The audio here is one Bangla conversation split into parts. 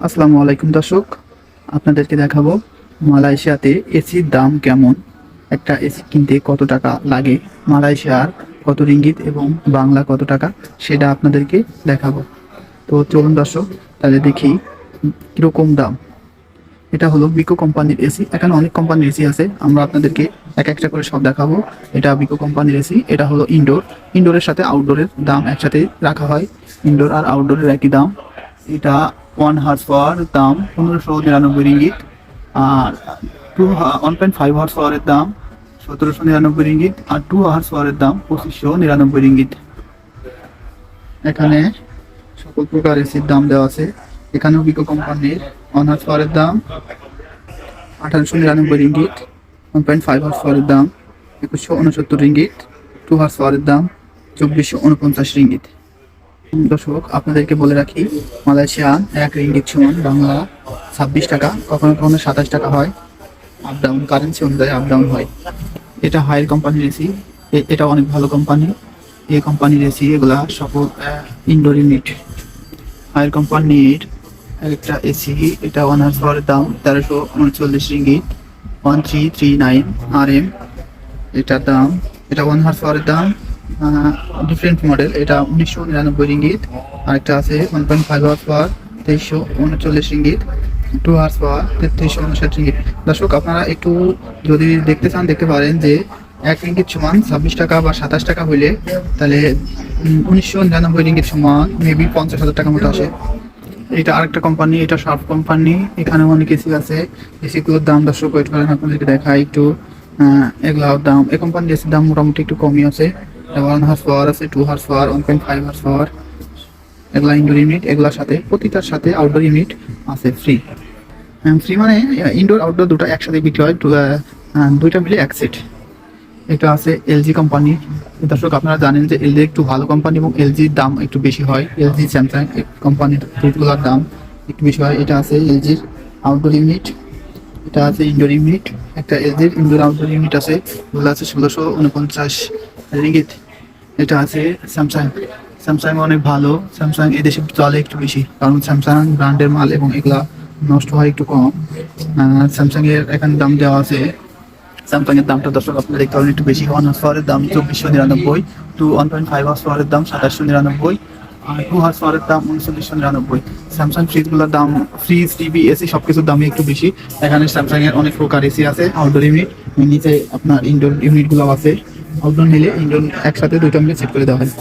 আসসালামু আলাইকুম দর্শক, আপনাদেরকে দেখাবো মালয়েশিয়াতে এসির দাম কেমন, একটা এসি কিনতে কত টাকা লাগে, মালয়েশিয়ার কত রিঙ্গিত এবং বাংলা কত টাকা সেটা আপনাদেরকে দেখাবো। তো চলুন দর্শক, তাহলে দেখি কীরকম দাম। এটা হলো বিকো কোম্পানির এসি। এখানে অনেক কোম্পানির এসি আছে, আমরা আপনাদেরকে এক একটা করে সব দেখাবো। এটা বিকো কোম্পানির এসি। এটা হলো ইনডোরের সাথে আউটডোরের দাম একসাথে রাখা হয়, ইনডোর আর আউটডোরের একই দাম। এটা 1 হর্স পাওয়ার দাম 1599 রিঙ্গিত, আর 1.5 হর্স পাওয়ারের দাম 1799 রিঙ্গিত, আর 2 হর্স পাওয়ারের দাম 2599 রিঙ্গিত। এখানে সকল প্রকার এসির দাম দেওয়া আছে। এখানেও বিকো কোম্পানির 1 হর্স পাওয়ারের দাম 1899 রিঙ্গিত, 1.5 হর্স পাওয়ারের দাম 2169 রিঙ্গিত, 2 হর্স পাওয়ারের দাম 2449 রিঙ্গিত। দর্শক, আপনাদেরকে বলে রাখি, মালয়েশিয়ান 1 রিঙ্গিত সমান বাংলা 26 টাকা, কখনো কখনো 27 টাকা হয়। আপ ডাউন, কারেন্সি অনুযায়ী আপ ডাউন হয়। এটা হায়ার কোম্পানির এসি, এটা অনেক ভালো কোম্পানি। এই কোম্পানির এসি এগুলা সকল ইনডোর ইউনিট। হায়ার কোম্পানির একটা এসি, এটা 1 হর্স পাওয়ারের দাম 1339 রিঙ্গিত, 1339 RM এটার দাম। এটা 1 হর্স পাওয়ারের দাম ডিফারেন্ট মডেল, এটা 1999 রিঙ্গিত। আরেকটা আছে 1.5 horse power 2339 ringgit, 2 horse power 3359 ringgit. দর্শক, আপনারা একটু যদি দেখতে চান দেখতে পারেন যে 1 রিঙ্গিত সমান 26 টাকা বা 27 টাকা হইলে তাহলে 1999 রিঙ্গিত সমান মেবি 50,000 টাকার মতো আসে। এটা আরেকটা কোম্পানি, এটা শার্প কোম্পানি। এখানে অনেক এসি আছে। এসিগুলোর দাম দর্শক ওয়েট করেন, আপনাদেরকে দেখাই একটু। এগুলোর দাম, এই কোম্পানির এসির দাম মোটামুটি একটু কমই আছে। 1 হর্স পাওয়ার আছে, 2 হর্স পাওয়ার, 1.5 হর্স পাওয়ার। এগুলা ইনডোর ইউনিট, এগুলোর সাথে প্রতিটার সাথে আউটডোর ইউনিট আছে ফ্রি। ফ্রি মানে ইনডোর আউটডোর দুটো একসাথে বিক্রি হয়, দুইটা মিলে এক সেট। এটা আছে এলজি কোম্পানি। দর্শক, আপনারা জানেন যে এলজি একটু ভালো কোম্পানি এবং এলজির দাম একটু বেশি হয়। এলজি, স্যামসাং কোম্পানির ফ্রিজগুলোর দাম একটু বেশি হয়। এটা আছে এলজির আউটডোর ইউনিট, এটা আছে ইনডোর ইউনিট। একটা এলজির ইনডোর আউটডোর ইউনিট আছে, এগুলো আছে 1649 রিঙ্গিত। এটা আছে স্যামসাং। স্যামসাং অনেক ভালো, স্যামসাং এদেশে চলে একটু বেশি, কারণ স্যামসাং ব্র্যান্ডের মাল এবং এগুলা নষ্ট হয় একটু কম। স্যামসাং এর এখানে দাম দেওয়া আছে। স্যামসাং এর দামটা দর্শক আপনারা দেখতে পারেন একটু বেশি। 1 হর্স পাওয়ারের দাম 2499, 1.5 হর্স পাওয়ারের দাম 2799, আর 2 হর্স পাওয়ারের দাম 3999। স্যামসাং ফ্রিজগুলোর দাম, ফ্রিজ, টিভি, এসি সবকিছুর দামই একটু বেশি। এখানে স্যামসাং এর অনেক প্রকার এসি আছে, আউটডোর ইউনিট, নিচে আপনার ইনডোর ইউনিটগুলো আছে। আউটডোর মিলে ইনডোর একসাথে দুইটা মিলে সেট করে দেওয়া হয়।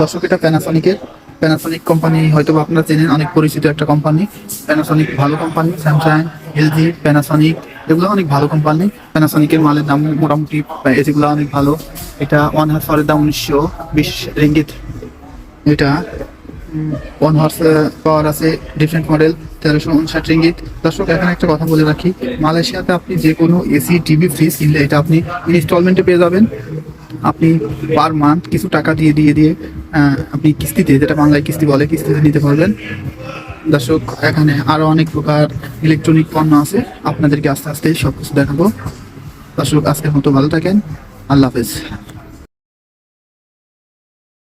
দর্শক, এটা প্যানাসনিক কোম্পানি, হয়তো আপনারা চেনেন, অনেক পরিচিত একটা কোম্পানি। প্যানাসনিক ভালো কোম্পানি। স্যামসাং, এলজি, প্যানাসনিক এগুলো অনেক ভালো কোম্পানি। প্যানাসনিকের মালের দাম মোটামুটি, এসিগুলো অনেক ভালো। এটা 1 হর্স পাওয়ারের দাম 1920 রিঙ্গিত। এটা 1 হর্স পাওয়ার আছে, ডিফারেন্ট মডেল, 1359 রিঙ্গিত। দর্শক, এখানে একটা কথা বলে রাখি, মালয়েশিয়াতে আপনি যে কোনো এসি, টিভি, ফ্রিজ কিনলে এটা আপনি ইনস্টলমেন্টে পেয়ে যাবেন। আপনি পার মান্থ কিছু টাকা দিয়ে আপনি কিস্তিতে, যেটা বাংলায় কিস্তি বলে, কিস্তিতে নিতে পারবেন। দর্শক, এখানে আরো অনেক প্রকার ইলেকট্রনিক পণ্য আছে, আপনাদেরকে আস্তে আস্তে সবকিছু দেখাবো। দর্শক, আজকের মতো ভালো থাকেন, আল্লাহ হাফেজ।